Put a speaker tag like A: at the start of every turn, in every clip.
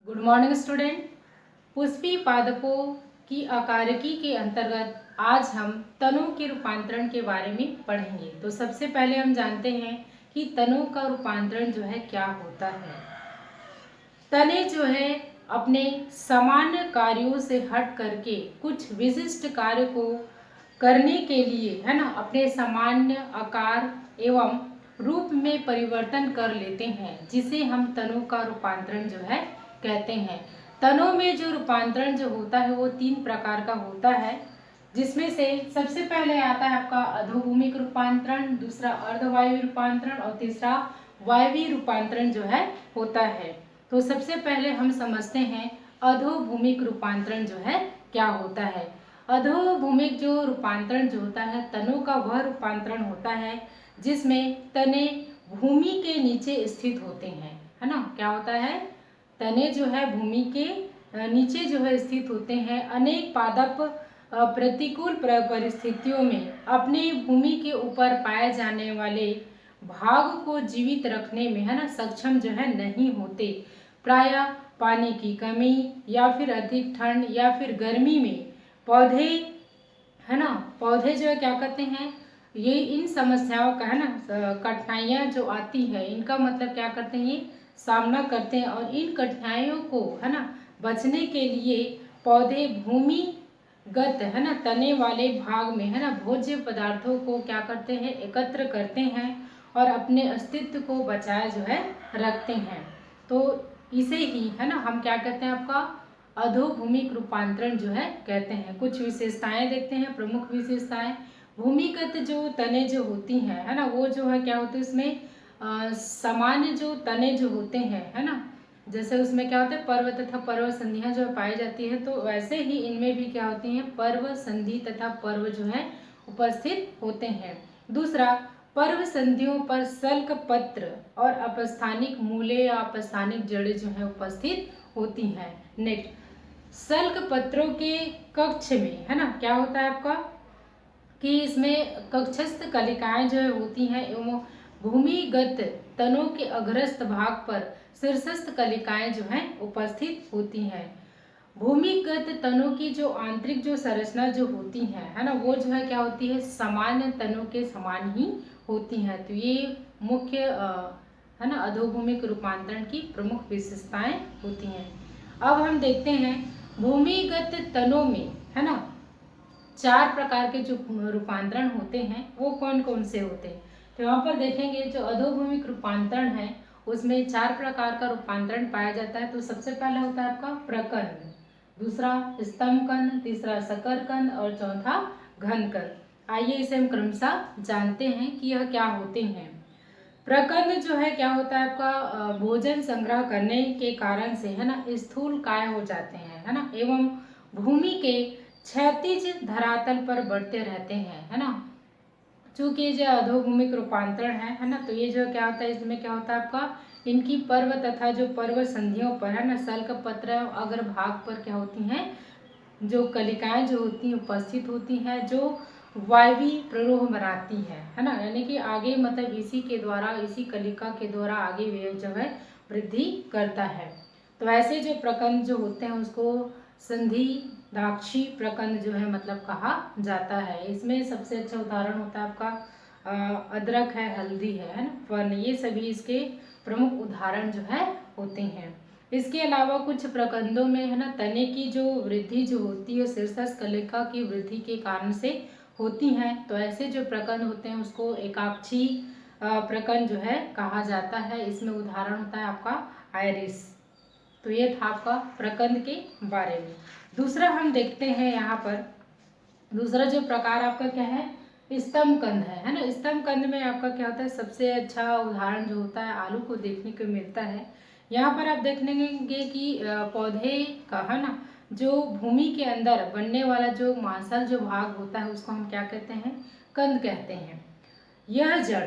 A: Good morning student. Pushpi पादपों की आकारिकी के अंतर्गत आज हम तनों के रूपांतरण के बारे में पढ़ेंगे। तो सबसे पहले हम जानते हैं कि तनों का रूपांतरण जो है क्या होता है। तने जो है अपने सामान्य कार्यों से हट करके कुछ विशिष्ट कार्य को करने के लिए है ना अपने सामान्य आकार एवं रूप में परिवर्तन कर लेते हैं, जिसे हम तनों का रूपांतरण जो है कहते हैं। तनों में जो रूपांतरण जो होता है वो 3 प्रकार का होता है, जिसमें से सबसे पहले आता है आपका अधोभूमिक रूपांतरण, दूसरा अर्धवायवीय रूपांतरण और तीसरा वायवीय रूपांतरण जो है होता है। तो सबसे पहले हम समझते हैं अधोभूमिक रूपांतरण जो है क्या होता है। अधोभूमिक जो रूपांतरण जो होता है तनों का वह रूपांतरण होता है जिसमें तने भूमि के नीचे स्थित होते हैं, है ना। क्या होता है, तने जो है भूमि के नीचे जो है स्थित होते हैं। अनेक पादप प्रतिकूल परिस्थितियों में अपने भूमि के ऊपर पाए जाने वाले भाग को जीवित रखने में है ना सक्षम जो है नहीं होते। प्रायः पानी की कमी या फिर अधिक ठंड या फिर गर्मी में पौधे है ना पौधे जो है क्या करते हैं, ये इन समस्याओं का है ना कठिनाइयाँ जो आती है इनका मतलब क्या करते हैं, ये सामना करते हैं। और इन कठिनाइयों को है ना बचने के लिए पौधे भूमिगत है ना तने वाले भाग में है ना भोज्य पदार्थों को क्या करते हैं, एकत्र करते हैं और अपने अस्तित्व को बचाए जो है रखते हैं। तो इसे ही है ना हम क्या कहते हैं, आपका अधोभूमिक रूपांतरण जो है कहते हैं। कुछ विशेषताएं देखते हैं, प्रमुख विशेषताएं। भूमिगत जो तने जो होती हैं है ना वो जो है क्या होते हैं, इसमें सामान्य जो तने जो होते हैं है ना, जैसे उसमें क्या होता है पर्व तथा पर्व संधियां जो पाई जाती है, तो वैसे ही इनमें भी क्या होती हैं पर्व संधि तथा पर्व जो है उपस्थित होते हैं। दूसरा, पर्व संधियों पर सल्क पत्र और अपस्थानिक मूले या अपस्थानिक जड़ें जो है उपस्थित होती हैं। नेक्स्ट, सल्क पत्रों के कक्ष में है ना क्या होता है आपका कि इसमें कक्षस्थ कलिकाएं जो होती हैं एवं भूमिगत तनों के अग्रस्त भाग पर शीर्षस्थ कलिकाएं जो हैं उपस्थित होती हैं। भूमिगत तनों की जो आंतरिक जो संरचना जो होती है ना वो जो है क्या होती है, सामान्य तनों के समान ही होती हैं। तो ये मुख्य है ना अधोभूमिक रूपांतरण की प्रमुख विशेषताएं होती हैं। अब हम देखते हैं भूमिगत तनों में है ना 4 प्रकार के जो रूपांतरण होते हैं वो कौन कौन से होते हैं। तो यहाँ पर देखेंगे जो अधोभूमिक रूपांतरण है उसमें 4 प्रकार का रूपांतरण पाया जाता है। तो सबसे पहला होता है आपका प्रकंद, दूसरा स्तंभकंद, तीसरा शकरकंद और चौथा घनकंद। आइए इसे हम क्रमशः जानते हैं कि यह क्या होते हैं। प्रकंद जो है क्या होता है आपका भोजन संग्रह करने के कारण से है ना स्थूल काय हो जाते हैं है ना एवं भूमि के क्षैतिज धरातल पर बढ़ते रहते हैं है ना। चूंकि जो अधोभूमिक रूपांतरण है ना, तो ये जो क्या होता है इसमें क्या होता है आपका इनकी पर्व तथा जो पर्व संधियों पर है ना सल्क पत्र अग्र भाग पर क्या होती हैं जो कलिकाएं जो होती हैं उपस्थित होती हैं जो वायवीय प्ररोह बनाती है ना, यानी कि आगे मतलब इसी के द्वारा इसी कलिका के द्वारा आगे वे जो है वृद्धि करता है। तो ऐसे जो प्रकंद जो होते हैं उसको संधि दाक्षी प्रकंद जो है मतलब कहा जाता है। इसमें सबसे अच्छा उदाहरण होता है आपका अदरक है, हल्दी है ना, फन, ये सभी इसके प्रमुख उदाहरण जो है होते हैं। इसके अलावा कुछ प्रकंदों में है ना तने की जो वृद्धि जो होती है शीर्षस्थ कलिका की वृद्धि के कारण से होती हैं। तो ऐसे जो प्रकंद होते हैं उसको एकाक्षी प्रकंद जो है कहा जाता है। इसमें उदाहरण होता है आपका आयरिस। तो ये था आपका प्रकंद के बारे में। दूसरा हम देखते हैं यहाँ पर दूसरा जो प्रकार आपका क्या है स्तंभकंद है ना। स्तंभकंद में आपका क्या होता है, सबसे अच्छा उदाहरण जो होता है आलू को देखने को मिलता है। यहाँ पर आप देखेंगे कि पौधे का है ना जो भूमि के अंदर बनने वाला जो मांसल जो भाग होता है उसको हम क्या कहते हैं, कंद कहते हैं। यह जड़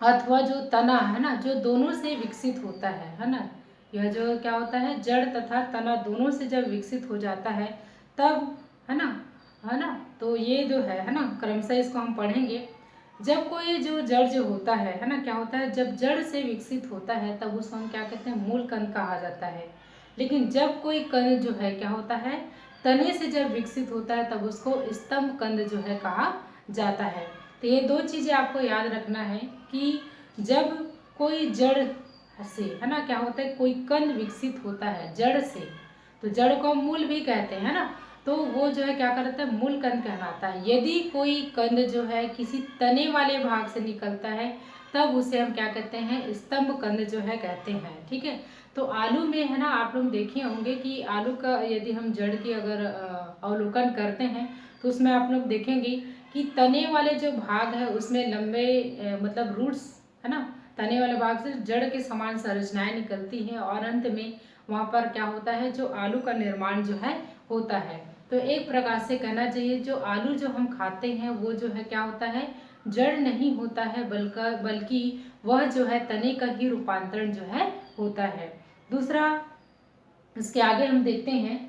A: अथवा जो तना है ना जो दोनों से विकसित होता है ना, यह जो क्या होता है जड़ तथा तना दोनों से जब विकसित हो जाता है तब है ना तो ये जो है ना क्रमशः इसको हम पढ़ेंगे। जब कोई जो जड़ जो होता है ना, क्या होता है, जब जड़ से विकसित होता है तब उसको हम क्या कहते हैं, मूल कंद कहा जाता है। लेकिन जब कोई कंद जो है क्या होता है, तने से जब विकसित होता है तब उसको स्तंभ कंद जो है कहा जाता है। तो ये दो चीज़ें आपको याद रखना है कि जब कोई जड़ से है ना, क्या होता है, कोई कंद विकसित होता है जड़ से, तो जड़ को हम मूल भी कहते हैं ना, तो वो जो है क्या करता है, मूल कंद कहलाता है। यदि कोई कंद जो है किसी तने वाले भाग से निकलता है तब उसे हम क्या कहते हैं, स्तंभ कंद जो है कहते हैं। ठीक है, तो आलू में है ना, आप लोग देखे होंगे कि आलू का यदि हम जड़ की अगर अवलोकन करते हैं तो उसमें आप लोग देखेंगे कि तने वाले जो भाग है उसमें लंबे मतलब रूट्स है ना, तने वाले भाग से जड़ के समान संरचनाएं निकलती हैं और अंत में वहाँ पर क्या होता है, जो आलू का निर्माण जो है होता है। तो एक प्रकार से कहना चाहिए जो आलू जो हम खाते हैं वो जो है क्या होता है, जड़ नहीं होता है, बल्कि वह जो है तने का ही रूपांतरण जो है होता है। दूसरा, इसके आगे हम देखते हैं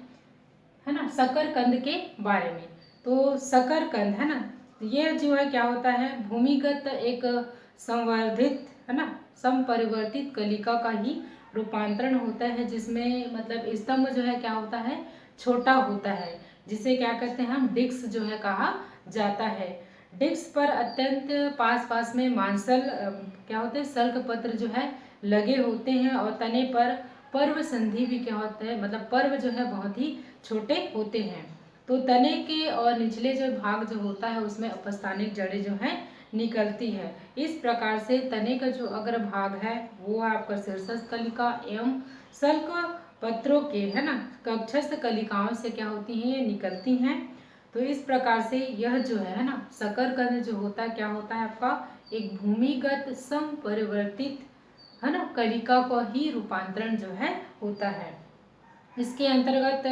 A: है ना, शकरकंद के बारे में। तो शकरकंद है ना, ये जो है क्या होता है, भूमिगत एक संवर्धित है ना, संपरिवर्तित कलिका का ही रूपांतरण होता है, जिसमें मतलब स्तंभ जो है क्या होता है, छोटा होता है, जिसे क्या कहते हैं हम, डिस्क जो है कहा जाता है। डिस्क पर अत्यंत पास पास में मांसल क्या होते हैं, सल्क पत्र जो है लगे होते हैं और तने पर पर्व संधि भी क्या होता है, मतलब पर्व जो है बहुत ही छोटे होते हैं। तो तने के और निचले जो भाग जो होता है उसमें अपस्थानिक जड़ें जो हैं निकलती है। इस प्रकार से तने का जो अग्र भाग है वो है आपका शीर्षस्थ कलिका एवं सल्क पत्रों के है ना, कक्षस्थ कलिकाओं से क्या होती हैं, ये निकलती हैं। तो इस प्रकार से यह जो है ना, शकरकंद जो होता है क्या होता है आपका, एक भूमिगत संपरिवर्तित है ना कलिका को ही रूपांतरण जो है होता है। इसके अंतर्गत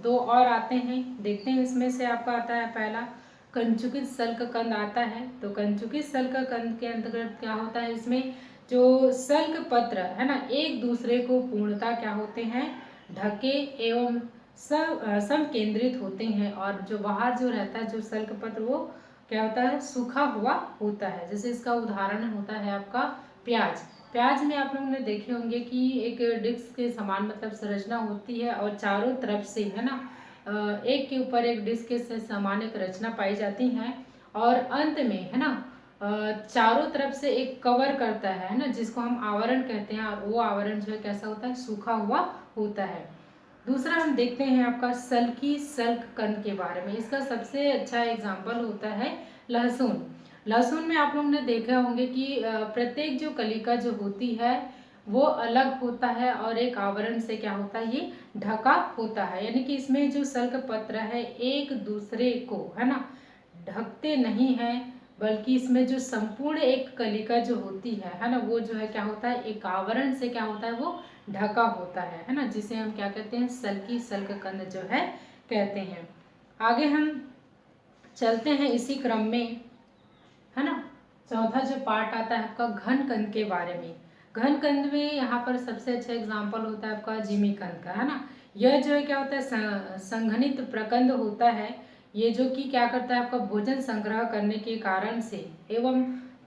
A: दो और आते हैं, देखते हैं। इसमें से आपका आता है पहला कंचुकित सल्क कंद आता है। तो कंचुकित सल्क कंद के अंतर्गत क्या होता है, इसमें जो सल्क पत्र है ना एक दूसरे को पूर्णतः क्या होते हैं, ढके एवं सम केंद्रित होते हैं, और जो बाहर जो रहता है जो सल्क पत्र वो क्या होता है, सूखा हुआ होता है। जैसे इसका उदाहरण होता है आपका प्याज। प्याज में आप लोगों ने देखे होंगे कि एक डिस्क के समान मतलब संरचना होती है और चारों तरफ से है ना एक के ऊपर एक डिस्क के से समान एक रचना पाई जाती है, और अंत में है ना चारों तरफ से एक कवर करता है ना, जिसको हम आवरण कहते हैं, और वो आवरण जो है कैसा होता है, सूखा हुआ होता है। दूसरा हम देखते हैं आपका सल्की सल्क कंद के बारे में। इसका सबसे अच्छा एग्जाम्पल होता है लहसुन। लहसुन में आप लोगों ने देखा होंगे कि प्रत्येक जो कलिका जो होती है वो अलग होता है और एक आवरण से क्या होता है, ये ढका होता है। यानी कि इसमें जो सल्क पत्र है एक दूसरे को है ना ढकते नहीं है, बल्कि इसमें जो संपूर्ण एक कलिका जो होती है ना, वो जो है क्या होता है, एक आवरण से क्या होता है, वो ढका होता है ना, जिसे हम क्या कहते हैं, सल्की सल्क कंद जो है कहते हैं। आगे हम चलते हैं इसी क्रम में है ना। चौथा जो पार्ट आता है आपका घन कंद के बारे में। घन कंद में यहाँ पर सबसे अच्छा एग्जाम्पल होता है आपका जिमी कंद का है ना। यह जो है क्या होता है, संघनित प्रकंद होता है। ये जो कि क्या करता है, आपका भोजन संग्रह करने के कारण से एवं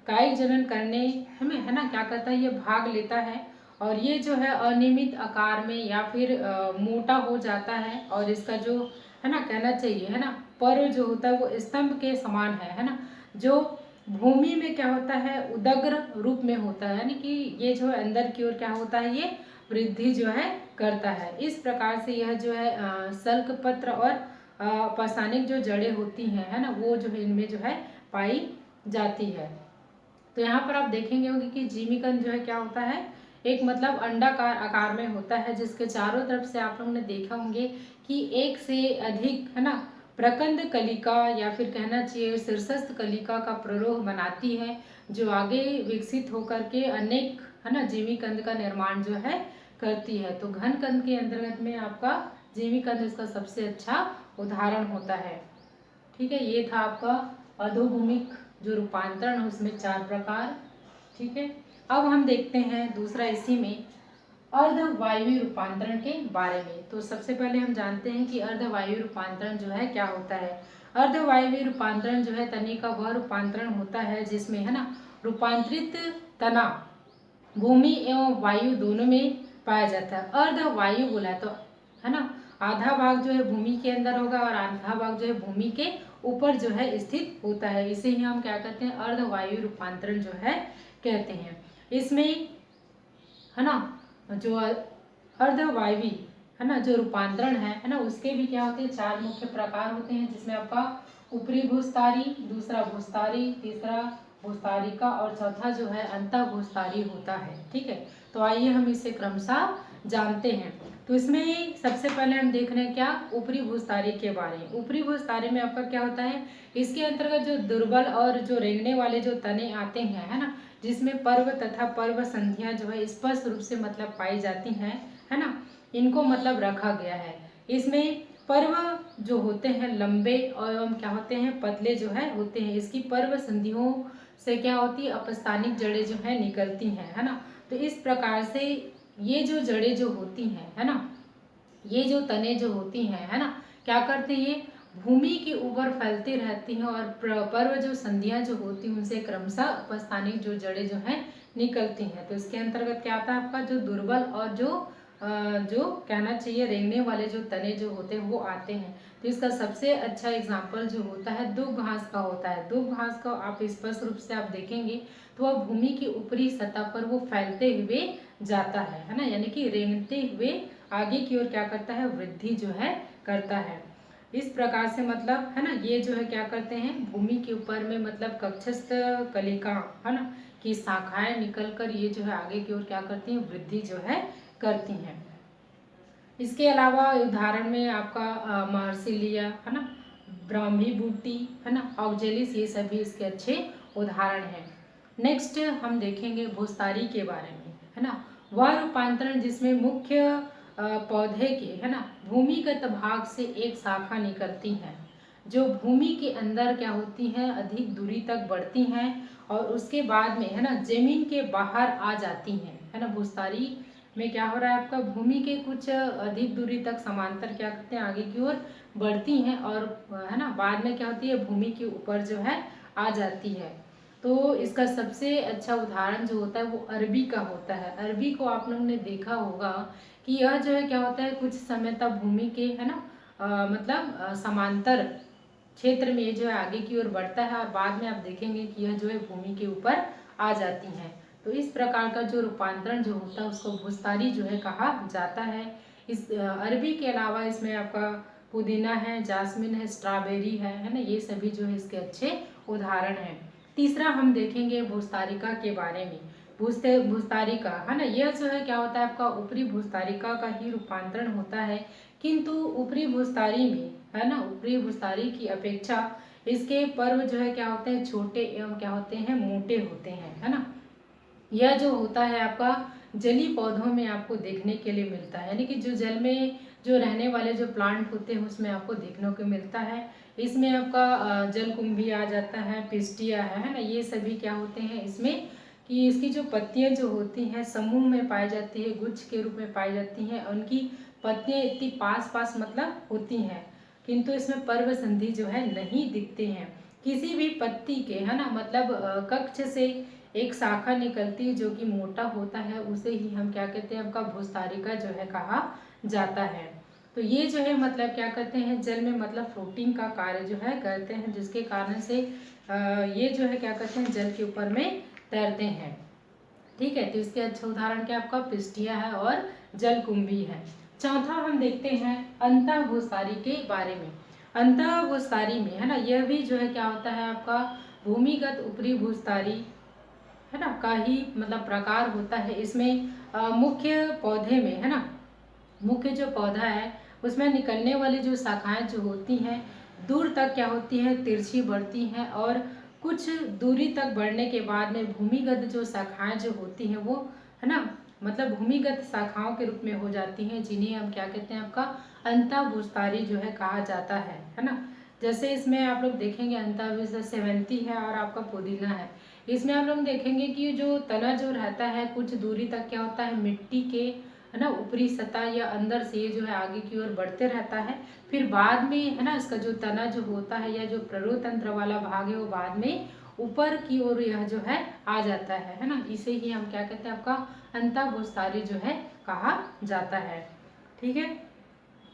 A: कायिक जनन करने हमें है ना क्या करता है, ये भाग लेता है, और ये जो है अनियमित आकार में या फिर मोटा हो जाता है, और इसका जो है ना कहना चाहिए है ना पर्व जो होता है वो स्तंभ के समान है ना, जो भूमि में क्या होता है, उदग्र रूप में होता है, यानी कि ये जो है अंदर की ओर क्या होता है, ये वृद्धि जो है करता है। इस प्रकार से यह जो है सल्क पत्र और अपस्थानिक जो जड़ें होती हैं है ना, वो जो है इनमें जो है पाई जाती है। तो यहाँ पर आप देखेंगे होंगे कि जीमीकंद जो है क्या होता है, एक मतलब अंडाकार आकार में होता है, जिसके चारों तरफ से आप लोगों ने देखा होंगे कि एक से अधिक है ना प्रकंद कलिका या फिर कहना चाहिए शीर्षस्थ कलिका का प्ररोह बनाती है, जो आगे विकसित होकर के अनेक है ना जीमीकंद का निर्माण जो है करती है। तो घन कंद के अंतर्गत में आपका जीमीकंद इसका सबसे अच्छा उदाहरण होता है। ठीक है, ये था आपका अधोभूमिक जो रूपांतरण है उसमें 4 प्रकार। ठीक है, अब हम देखते हैं दूसरा इसी में अर्धवायवीय रूपांतरण के बारे में। तो सबसे पहले हम जानते हैं कि अर्धवायवीय रूपांतरण जो है क्या होता है। अर्धवायवीय रूपांतरण जो है तने का वह रूपांतरण होता है जिसमें है ना रूपांतरित तना भूमि एवं वायु दोनों में पाया जाता है। अर्धवायु बोला तो है ना आधा भाग जो है भूमि के अंदर होगा और आधा भाग जो है भूमि के ऊपर जो है स्थित होता है। इसे ही हम क्या कहते हैं अर्धवायु रूपांतरण जो है कहते हैं। इसमें है ना जो अर्धवायवी है ना जो रूपांतरण है ना उसके भी क्या होते हैं 4 मुख्य प्रकार होते हैं जिसमें आपका ऊपरी भूस्तारी, दूसरा भूस्तारी, तीसरा भूस्तारिका और चौथा जो है अंतः भूस्तारी होता है। ठीक है, तो आइए हम इसे क्रमशः जानते हैं। तो इसमें सबसे पहले हम देख रहे हैं क्या ऊपरी भूस्तारी के बारे में। ऊपरी भूस्तारी में आपका क्या होता है, इसके अंतर्गत जो दुर्बल और जो रेंगने वाले जो तने आते हैं है ना जिसमें पर्व तथा पर्व संधियां जो है स्पष्ट रूप से मतलब पाई जाती हैं है ना, इनको मतलब रखा गया है। इसमें पर्व जो होते हैं लंबे और क्या होते हैं पतले जो है होते हैं। इसकी पर्व संधियों से क्या होती है अपस्थानिक जड़ें जो है निकलती हैं है ना। तो इस प्रकार से ये जो जड़ें जो होती हैं है ना, ये जो तने जो होती हैं है ना क्या करते हैं भूमि के ऊपर फैलती रहती हैं और पर्व जो संधियां जो होती हैं उनसे क्रमशः अपस्थानिक जो जड़ें जो हैं निकलती हैं। तो इसके अंतर्गत क्या आता है आपका जो दुर्बल और जो कहना चाहिए रेंगने वाले जो तने जो होते हैं वो आते हैं। तो इसका सबसे अच्छा एग्जाम्पल जो होता है दुब घास का होता है। दुब घास का आप स्पष्ट रूप से आप देखेंगे तो वह भूमि की ऊपरी सतह पर वो फैलते हुए जाता है ना, यानी कि रेंगते हुए आगे की ओर क्या करता है वृद्धि जो है करता है। इस प्रकार से मतलब है ना ये जो है क्या करते हैं भूमि के ऊपर में मतलब कक्षस्थ कलिका है ना की शाखाएं निकलकर ये जो है आगे की ओर क्या करती हैं वृद्धि जो है करती हैं। इसके अलावा उदाहरण में आपका मार्सिलिया है ना, ब्राह्मी बूटी है ना, ऑक्जेलिस, ये सभी इसके अच्छे उदाहरण हैं। नेक्स्ट हम देखेंगे भूस्तारी के बारे में है ना, वह रूपांतरण जिसमें मुख्य पौधे के है ना भूमिगत भाग से एक शाखा निकलती है जो भूमि के अंदर क्या होती है अधिक दूरी तक बढ़ती हैं और उसके बाद में है ना जमीन के बाहर आ जाती हैं है ना। भूस्तारी में क्या हो रहा है आपका भूमि के कुछ अधिक दूरी तक समांतर क्या करते हैं आगे की ओर बढ़ती हैं और है ना बाद में क्या होती है भूमि के ऊपर जो है आ जाती है। तो इसका सबसे अच्छा उदाहरण जो होता है वो अरबी का होता है। अरबी को आप लोगों ने देखा होगा कि यह जो है क्या होता है कुछ समय तक भूमि के है ना मतलब समांतर क्षेत्र में ये जो है आगे की ओर बढ़ता है और बाद में आप देखेंगे कि यह जो है भूमि के ऊपर आ जाती हैं। तो इस प्रकार का जो रूपांतरण जो होता है उसको भूस्तारी जो है कहा जाता है। इस अरबी के अलावा इसमें आपका पुदीना है, जासमिन है, स्ट्रॉबेरी है ना, ये सभी जो है इसके अच्छे उदाहरण हैं। तीसरा हम देखेंगे भूस्तारिका के बारे में। भूस्तारिका है ना यह जो है क्या होता है आपका ऊपरी भूस्तारिका का ही रूपांतरण होता है, किंतु ऊपरी भूस्तारी में है ना ऊपरी भूस्तारी की अपेक्षा इसके पर्व जो है क्या होते हैं छोटे एवं क्या होते हैं मोटे होते हैं है ना। यह जो होता है आपका जली पौधों में आपको देखने के लिए मिलता है, यानी कि जो जल में जो रहने वाले जो प्लांट होते हैं उसमें आपको देखने को मिलता है। इसमें आपका जलकुंभी आ जाता है, पिस्टिया है ना, ये सभी क्या होते हैं इसमें कि इसकी जो पत्तियां जो होती हैं समूह में पाई जाती है, गुच्छ के रूप में पाई जाती हैं। उनकी पत्तियां इतनी पास पास मतलब होती हैं, किंतु इसमें पर्व संधि जो है नहीं दिखते हैं। किसी भी पत्ती के है ना मतलब कक्ष से एक शाखा निकलती है जो कि मोटा होता है, उसे ही हम क्या कहते हैं आपका भूस्तारिका जो है कहा जाता है। तो ये जो है मतलब क्या करते हैं जल में मतलब फ्लोटिंग का कार्य जो है करते हैं, जिसके कारण से ये जो है क्या करते हैं जल के ऊपर में तैरते हैं। ठीक है, तो इसके अच्छा उदाहरण क्या आपका पिस्टिया है और जलकुंभी है। चौथा हम देखते हैं अंतः भूस्तारी के बारे में। अंतः भूस्तारी में है ना यह भी जो है क्या होता है आपका भूमिगत ऊपरी भूस्तारी है ना का ही मतलब प्रकार होता है। इसमें मुख्य पौधे में है ना मुख्य जो पौधा है उसमें निकलने वाली जो शाखाएं जो होती हैं दूर तक क्या होती हैं तिरछी बढ़ती हैं और कुछ दूरी तक बढ़ने के बाद में भूमिगत जो शाखाएं जो होती हैं वो है ना मतलब भूमिगत शाखाओं के रूप में हो जाती हैं, जिन्हें हम क्या कहते हैं आपका अंतः भूस्तारी जो है कहा जाता है ना। जैसे इसमें आप लोग देखेंगे अंतः सेवंती है और आपका पुदीना है। इसमें आप लोग देखेंगे कि जो तना जो रहता है कुछ दूरी तक क्या होता है मिट्टी के है ना ऊपरी सतह या अंदर से ये जो है आगे की ओर बढ़ते रहता है। फिर बाद में है ना इसका जो तना जो होता है या जो प्ररोतंत्र वाला भाग है वो बाद में ऊपर की ओर यह जो है आ जाता है ना। इसे ही हम क्या कहते हैं, आपका अंतःभूस्थाली जो है कहा जाता है। ठीक है,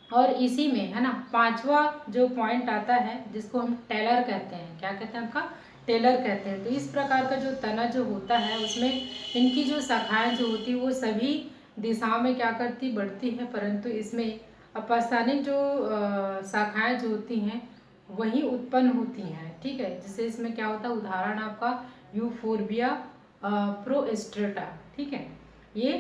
A: और इसी में है ना पांचवा जो पॉइंट आता है जिसको हम टेलर कहते हैं। क्या कहते हैं, आपका टेलर कहते हैं। तो इस प्रकार का जो तना जो होता है उसमें इनकी जो शाखाएं जो होती है वो सभी दिशाओं में क्या करती, बढ़ती है, परंतु इसमें अपस्थानिक जो शाखाएं जो होती हैं वही उत्पन्न होती हैं। ठीक है, जिससे इसमें क्या होता है, उदाहरण आपका यूफोर्बिया प्रोस्ट्रेटा। ठीक है, ये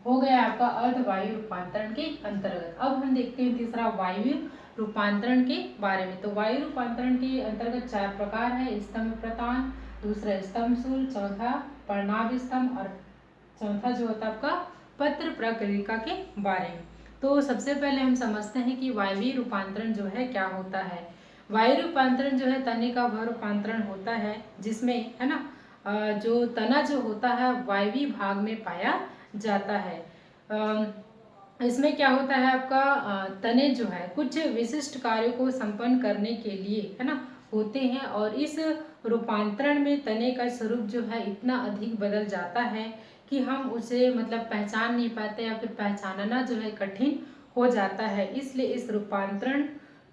A: हो गया आपका अर्धवायु रूपांतरण के अंतर्गत। अब हम देखते हैं तीसरा वायु रूपांतरण के बारे में। तो वायु रूपांतरण के अंतर्गत 4 प्रकार है, स्तंभ प्रतान, दूसरा स्तंभ सूल, चौथा पर्णाभ स्तंभ और चौथा जो होता है आपका पत्र प्रक्रिया के बारे में। तो सबसे पहले हम समझते हैं कि वायवीय रूपांतरण जो है क्या होता है। वायु रूपांतरण जो है तने का वह रूपांतरण होता है जिसमें है ना जो तना जो होता है वायवीय भाग में पाया जाता है। इसमें क्या होता है, आपका तने जो है कुछ विशिष्ट कार्यों को संपन्न करने के लिए है ना होते हैं, और इस रूपांतरण में तने का स्वरूप जो है इतना अधिक बदल जाता है कि हम उसे मतलब पहचान नहीं पाते या फिर पहचानना जो है कठिन हो जाता है। इसलिए इस रूपांतरण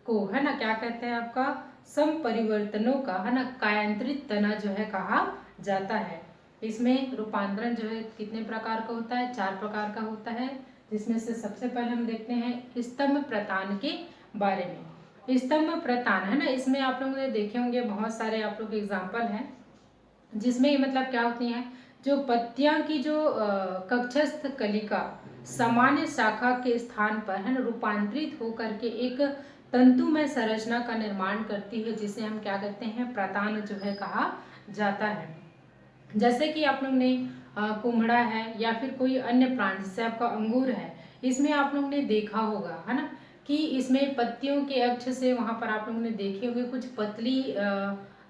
A: को है ना क्या कहते हैं, आपका संपरिवर्तनों का है ना कायांतरित तना जो है कहा जाता है। इसमें रूपांतरण जो है कितने प्रकार का होता है, 4 प्रकार का होता है, जिसमें से सबसे पहले हम देखते हैं स्तंभ प्रतान के बारे में। स्तंभ प्रतान है ना, इसमें आप लोग ने देखे होंगे बहुत सारे आप लोग एग्जाम्पल हैं जिसमें मतलब क्या होती हैं, जो पत्तियां की जो कक्षस्थ कलिका सामान्य शाखा के स्थान पर है ना रूपांतरित होकर के एक तंतुमय संरचना का निर्माण करती है, जिसे हम क्या कहते हैं, प्रतान जो है कहा जाता है। जैसे कि आप लोग ने कुम्हड़ा है या फिर कोई अन्य प्लांट जैसे आपका अंगूर है, इसमें आप लोग ने देखा होगा है ना कि इसमें पत्तियों के अक्ष से वहां पर आप लोगों ने देखे होंगे कुछ पतली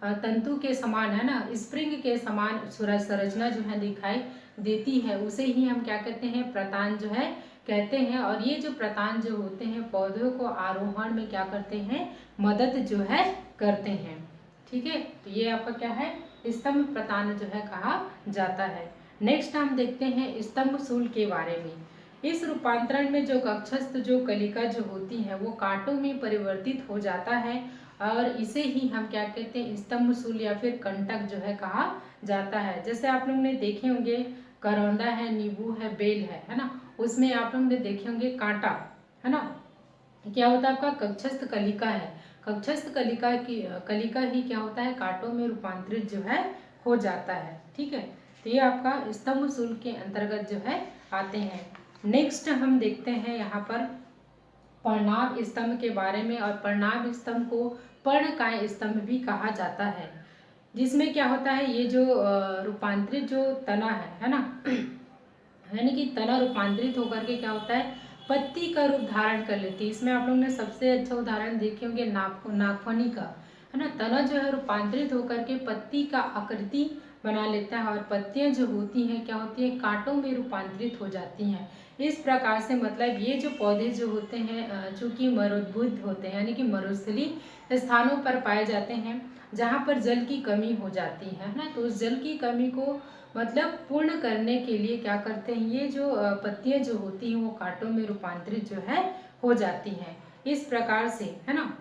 A: तंतु के समान है ना स्प्रिंग के समान संरचना जो है दिखाई देती है, उसे ही हम क्या कहते हैं, प्रतान जो है कहते हैं। और ये जो प्रतान जो होते हैं पौधों को आरोहण में क्या करते हैं, मदद जो है करते हैं। ठीक है, तो ये आपका क्या है, स्तंभ प्रतान जो है कहा जाता है। नेक्स्ट हम देखते हैं स्तंभ सूल के बारे में। इस रूपांतरण में जो कक्षस्थ जो कलिका जो होती है वो कांटों में परिवर्तित हो जाता है, और इसे ही हम क्या कहते हैं, स्तंभ सूल या फिर कंटक जो है कहा जाता है। जैसे आप लोग ने देखे होंगे करौंदा है, नींबू है, बेल है ना, उसमें आप लोग ने देखे होंगे कांटा है ना, क्या होता है, आपका कक्षस्थ कलिका है। कक्षस्थ कलिका ही क्या होता है, कांटों में रूपांतरित जो है हो जाता है। ठीक है, तो ये आपका स्तंभ सूल के अंतर्गत जो है आते हैं। नेक्स्ट हम देखते हैं यहाँ पर पर्णाभ स्तंभ के बारे में, और पर्णाभ स्तंभ को पर्णकाय स्तंभ भी कहा जाता है, जिसमें क्या होता है, ये जो रूपांतरित जो तना है ना यानी कि तना रूपांतरित होकर के क्या होता है, पत्ती का रूप धारण कर लेती है। इसमें आप लोग ने सबसे अच्छा उदाहरण देखे होंगे नागफनी का है ना, तना जो है रूपांतरित होकर के पत्ती का आकृति बना लेता है, और पत्तियां जो होती हैं क्या होती है, कांटों में रूपांतरित हो जाती हैं। इस प्रकार से मतलब ये जो पौधे जो होते हैं चूंकि मरुद्भुज होते हैं यानी कि मरुस्थली स्थानों पर पाए जाते हैं जहाँ पर जल की कमी हो जाती है ना, तो उस जल की कमी को मतलब पूर्ण करने के लिए क्या करते हैं, ये जो पत्तियां जो होती हैं वो कांटों में रूपांतरित जो है हो जाती हैं। इस प्रकार से है ना,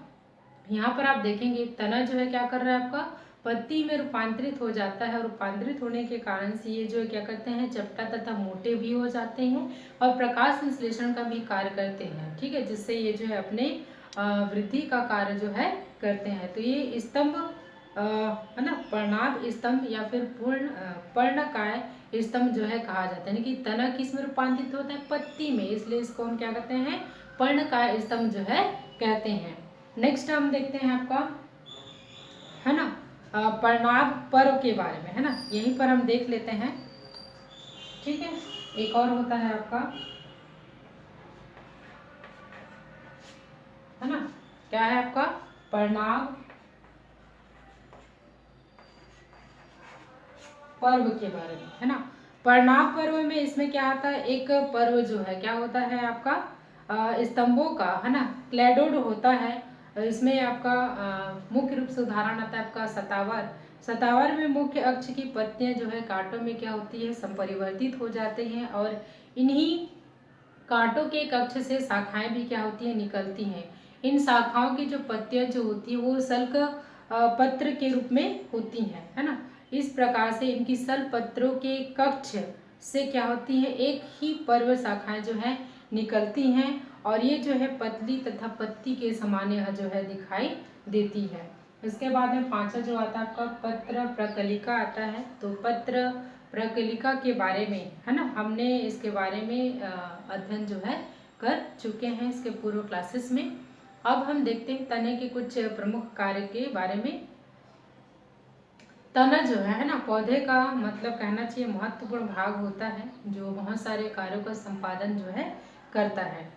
A: यहाँ पर आप देखेंगे तना जो है क्या कर रहा है, आपका पत्ती में रूपांतरित हो जाता है, और रूपांतरित होने के कारण से ये जो है क्या करते हैं, चपटा तथा मोटे भी हो जाते हैं और प्रकाश संश्लेषण का भी कार्य करते हैं। ठीक है, जिससे ये जो है अपने वृद्धि का कार्य जो है करते हैं। तो ये स्तंभ है ना पर्णाभ स्तंभ या फिर पर्णकाय स्तंभ जो है कहा जाता है, यानी कि तना किस में रूपांतरित होता है, पत्ती में, इसलिए इसको हम क्या कहते हैं, पर्णकाय स्तंभ जो है कहते हैं। नेक्स्ट हम देखते हैं आपका है ना पर्णाभ पर्व के बारे में है ना, यहीं पर हम देख लेते हैं। ठीक है, एक और होता है आपका है ना, क्या है आपका पर्णाभ पर्व के बारे में है ना। पढ़नाभ पर्व में इसमें क्या आता है, एक पर्व जो है क्या होता है आपका स्तंभों का, है ना, क्लैडोड होता है। इसमें आपका मुख्य रूप से उदाहरण आता है आपका सतावर। सतावर में मुख्य अक्ष की पत्तियां जो है कांटों में क्या होती है, संपरिवर्तित हो जाते हैं और इन्हीं कांटों के एक अक्ष से शाखाएं भी क्या होती हैं, निकलती हैं। इन शाखाओं की जो पत्तियां जो होती है वो सल्क पत्र के रूप में होती हैं, है ना। इस प्रकार से इनकी सल पत्रों के कक्ष से क्या होती है, एक ही पर्व शाखाएं जो है निकलती हैं और ये जो है पतली तथा पत्ती के समान यह जो है दिखाई देती है। इसके बाद में पांचवा जो आता है आपका पत्र प्रकलिका आता है। तो पत्र प्रकलिका के बारे में, है ना, हमने इसके बारे में अध्ययन जो है कर चुके हैं इसके पूर्व क्लासेस में। अब हम देखते हैं तने के कुछ प्रमुख कार्य के बारे में। तना जो है ना, पौधे का मतलब कहना चाहिए महत्वपूर्ण भाग होता है जो बहुत सारे कार्यों का संपादन जो है करता है।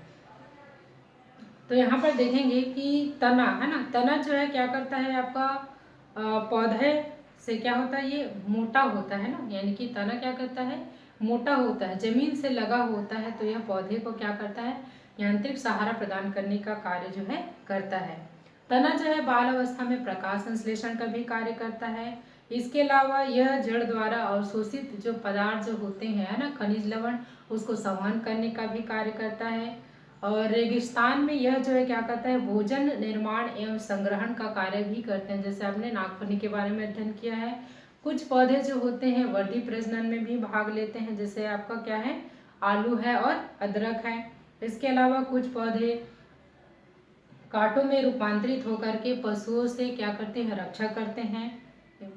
A: तो यहाँ पर देखेंगे कि तना, है ना, तना जो है क्या करता है आपका पौधे से क्या होता है, ये मोटा होता है ना, यानी कि तना क्या करता है, मोटा होता है, जमीन से लगा होता है। तो यह पौधे को क्या करता है, यांत्रिक सहारा प्रदान करने का कार्य जो है करता है। तना जो है बाल अवस्था में प्रकाश संश्लेषण का भी कार्य करता है। इसके अलावा यह जड़ द्वारा अवशोषित जो पदार्थ जो होते हैं, है ना, खनिज लवण, उसको संवहन करने का भी कार्य करता है। और रेगिस्तान में यह जो है क्या करता है, भोजन निर्माण एवं संग्रहण का कार्य भी करते हैं। जैसे आपने नागफनी के बारे में अध्ययन किया है। कुछ पौधे जो होते हैं वर्ती प्रजनन में भी भाग लेते हैं, जैसे आपका क्या है, आलू है और अदरक है। इसके अलावा कुछ पौधे कांटों में रूपांतरित होकर के पशुओं से क्या करते हैं, रक्षा करते हैं।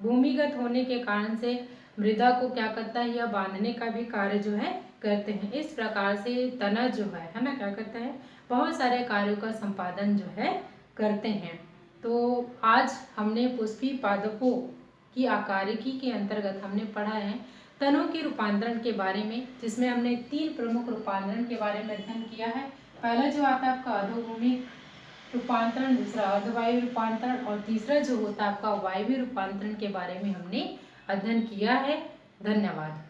A: भूमिगत होने के कारण से मृदा को क्या करता है, यह बांधने का भी कार्य जो है करते हैं। इस प्रकार से तना जो है ना, क्या करता है, बहुत सारे कार्यों का संपादन जो है करते हैं। तो आज हमने पुष्पी पादपों की आकारिकी के अंतर्गत हमने पढ़ा है तनों के रूपांतरण के बारे में, जिसमें हमने 3 प्रमुख रूपांतरण के बारे में अध्ययन किया है। पहला जो आता है आपका अधोभूमिक रूपांतरण, दूसरा अर्धवायु रूपांतरण और तीसरा जो होता है आपका वायवीय रूपांतरण के बारे में हमने अध्ययन किया है। धन्यवाद।